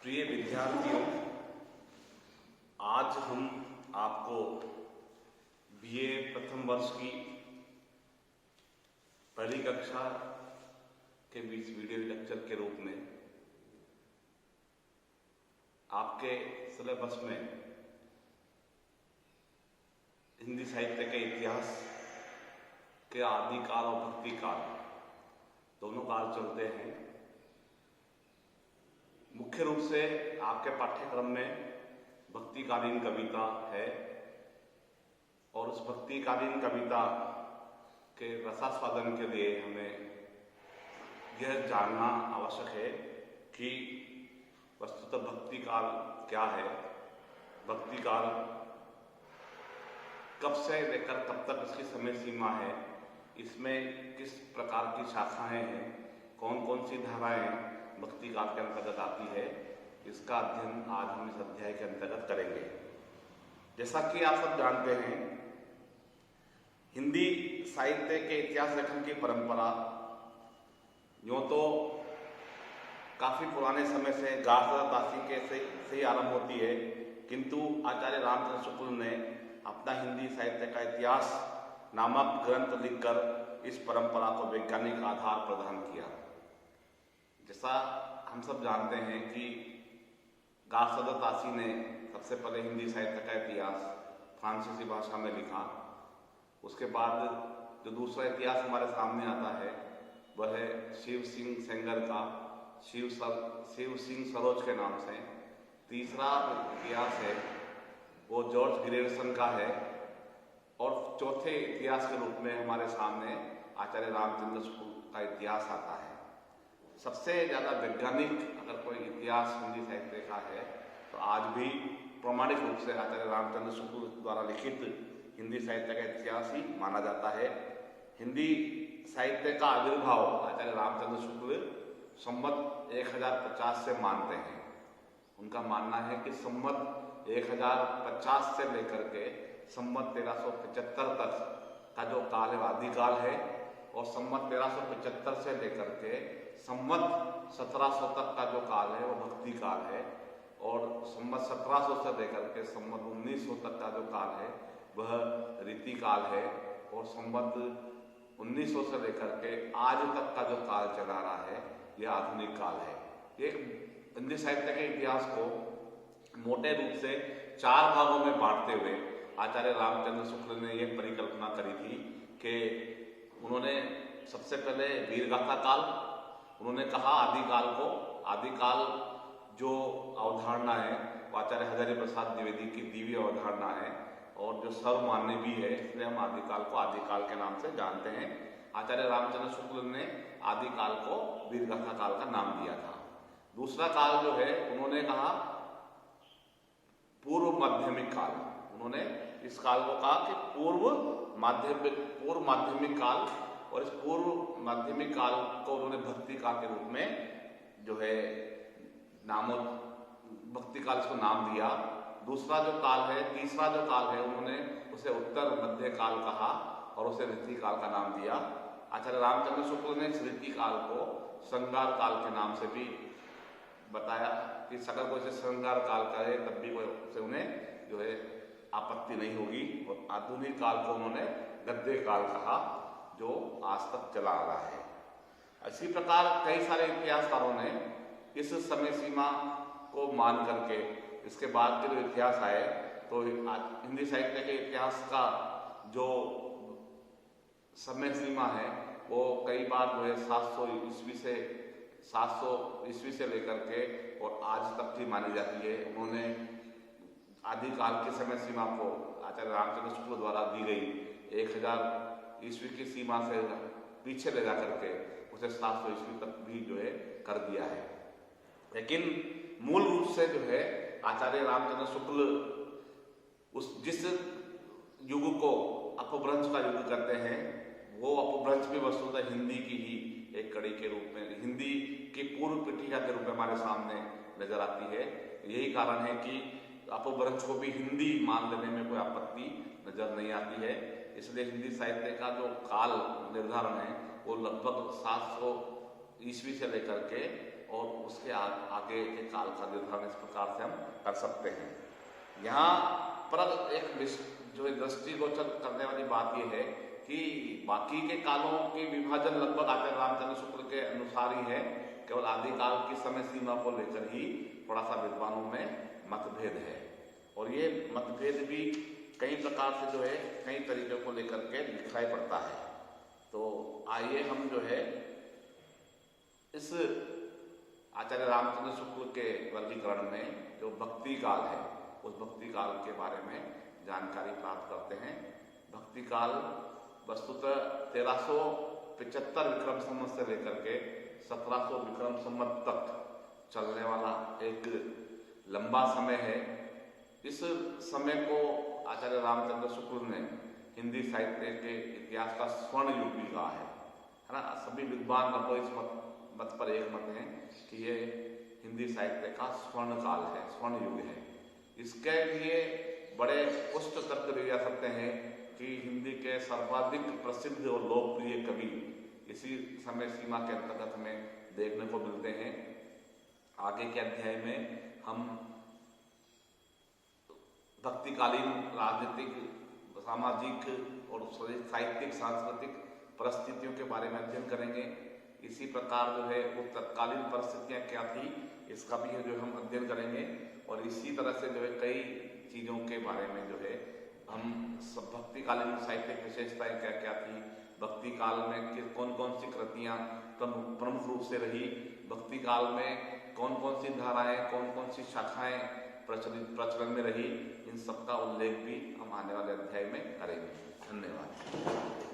प्रिय विद्यार्थियों, आज हम आपको बीए प्रथम वर्ष की पहली कक्षा के बीच वीडियो लेक्चर के रूप में आपके सिलेबस में हिंदी साहित्य के इतिहास के आदिकाल और भक्ति काल दोनों काल चलते हैं। मुख्य रूप से आपके पाठ्यक्रम में भक्तिकालीन कविता है और उस भक्तिकालीन कविता के रसास्वादन के लिए हमें यह जानना आवश्यक है कि वस्तुतः भक्ति काल क्या है, भक्ति काल कब से लेकर कब तक इसकी समय सीमा है, इसमें किस प्रकार की शाखाएं हैं, कौन कौन सी धाराएं भक्ति काल के अंतर्गत आती है, इसका अध्ययन आज हम इस अध्याय के अंतर्गत करेंगे। जैसा कि आप सब जानते हैं, हिंदी साहित्य के इतिहास लेखन की परंपरा यूं तो काफी पुराने समय से गार्हस्थ्य दासी के से ही आरंभ होती है, किंतु आचार्य रामचंद्र शुक्ल ने अपना हिंदी साहित्य का इतिहास नामक ग्रंथ लिखकर इस परंपरा को वैज्ञानिक आधार प्रदान किया। जैसा हम सब जानते हैं कि गार्हस्थ्य दासी ने सबसे पहले हिंदी साहित्य का इतिहास फ्रांसीसी भाषा में लिखा। उसके बाद जो दूसरा इतिहास हमारे सामने आता है वह है शिव सिंह सेंगर का, शिव सिंह सरोज के नाम से। तीसरा इतिहास है वो जॉर्ज ग्रेयर्सन का है और चौथे इतिहास के रूप में हमारे सामने आचार्य रामचंद्र शुक्ल का इतिहास आता है। सबसे ज़्यादा वैज्ञानिक अगर कोई इतिहास हिंदी साहित्य का है तो आज भी प्रामाणिक रूप से आचार्य रामचंद्र शुक्ल द्वारा लिखित हिंदी साहित्य का इतिहास ही माना जाता है। हिंदी साहित्य का आविर्भाव आचार्य रामचंद्र शुक्ल संवत 1050 से मानते हैं। उनका मानना है कि संवत 1050 से लेकर के संवत 1375 तक का जो काल है आदिकाल है और संवत 1375 से लेकर के संवत 1700 तक का जो काल है वो भक्ति काल है और संवत 1700 से लेकर के संवत 1900 तक का जो काल है वह रीति काल है और संवत 1900 से लेकर के आज तक का जो काल चला रहा है यह आधुनिक काल है। एक हिंदी साहित्य के इतिहास को मोटे रूप से 4 भागों में बांटते हुए आचार्य रामचंद्र शुक्ल ने यह परिकल्पना करी थी कि उन्होंने सबसे पहले वीरगाथा काल, उन्होंने कहा आदिकाल जो अवधारणा है वो आचार्य हजारी प्रसाद द्विवेदी की दिव्य अवधारणा है और जो सर्वमान्य भी है, इसलिए हम आदिकाल को आदिकाल के नाम से जानते हैं। आचार्य रामचंद्र शुक्ल ने आदिकाल को वीरगाथा काल का नाम दिया था। दूसरा काल जो है उन्होंने कहा पूर्व माध्यमिक काल। उन्होंने इस काल को कहा कि पूर्व माध्यमिक काल और इस पूर्व माध्यमिक काल को उन्होंने भक्ति काल के रूप में जो है भक्ति काल इसको नाम दिया। दूसरा जो काल है, तीसरा जो काल है, उन्होंने उसे उत्तर मध्य काल कहा और उसे ऋति काल का नाम दिया। आचार्य रामचंद्र शुक्ल ने इस ऋति काल को श्रृंगार काल के नाम से भी बताया कि अगर कोई से श्रृंगार काल करे तब भी कोई से उन्हें जो है आपत्ति नहीं होगी। और आधुनिक काल को उन्होंने गद्य काल कहा जो आज तक चला आ रहा है। इसी प्रकार कई सारे इतिहासकारों ने इस समय सीमा को मान करके इसके बाद के जो इतिहास आए तो हिंदी साहित्य के इतिहास का जो समय सीमा है वो कई बार जो है 700 ईस्वी से लेकर के और आज तक की मानी जाती है। उन्होंने आदिकाल की समय सीमा को आचार्य रामचंद्र शुक्ल द्वारा दी गई 1000 ईस्वी की सीमा से पीछे ले जा करके उसे 700 ईस्वी तक भी जो है कर दिया है। लेकिन मूल रूप से जो है आचार्य रामचंद्र शुक्ल जिस युग को अपभ्रंश का युग कहते हैं वो अपभ्रंश भी वस्तुतः हिंदी की ही एक कड़ी के रूप में, हिंदी की पूर्व पीठिका के रूप में हमारे सामने नजर आती है। यही कारण है कि अपभ्रंश को भी हिंदी मान लेने में कोई आपत्ति नजर नहीं आती है। इसलिए हिंदी साहित्य का जो काल निर्धारण है वो लगभग 700 ईस्वी से लेकर के और उसके आगे के काल का निर्धारण इस प्रकार से हम कर सकते हैं। यहाँ पर एक जो दृष्टिगोचर करने वाली बात यह है कि बाकी के कालों के विभाजन लगभग आचार्य रामचंद्र शुक्ल के अनुसार ही है, केवल आदिकाल की समय सीमा को लेकर ही थोड़ा सा विद्वानों में मतभेद है, और ये मतभेद भी कई प्रकार से जो है कई तरीकों को लेकर के दिखाई पड़ता है। तो आइए हम जो है इस आचार्य रामचंद्र शुक्ल के वर्गीकरण में जो भक्ति काल है उस भक्ति काल के बारे में जानकारी प्राप्त करते हैं। भक्ति काल वस्तुतः 1375 विक्रम संवत से लेकर के 1700 विक्रम संवत तक चलने वाला एक लंबा समय है। इस समय को आचार्य रामचंद्र शुक्ल ने हिंदी साहित्य के इतिहास का स्वर्ण युग भी कहा है ना। सभी विद्वान लगभग इस मत पर एक मत है कि ये हिंदी साहित्य का स्वर्ण काल है, स्वर्ण युग है। इसके लिए बड़े पुष्ट तर्क दिए जा सकते हैं कि हिंदी के सर्वाधिक प्रसिद्ध और लोकप्रिय कवि इसी समय सीमा के अंतर्गत हमें देखने को मिलते हैं। आगे के अध्याय में हम भक्तिकालीन राजनीतिक, सामाजिक और साहित्यिक सांस्कृतिक परिस्थितियों के बारे में अध्ययन करेंगे। इसी प्रकार जो है वो तत्कालीन परिस्थितियां क्या थी इसका भी जो हम अध्ययन करेंगे, और इसी तरह से जो है कई चीजों के बारे में जो है हम सब भक्तिकालीन साहित्यिक विशेषताएं क्या क्या थी, भक्ति काल में कौन कौन सी कृतियां प्रमुख रूप से रही, भक्ति काल में कौन कौन सी धाराएं, कौन कौन सी शाखाएं प्रचलन में रही, इन सब का उल्लेख भी हम आने वाले अध्याय में करेंगे। धन्यवाद।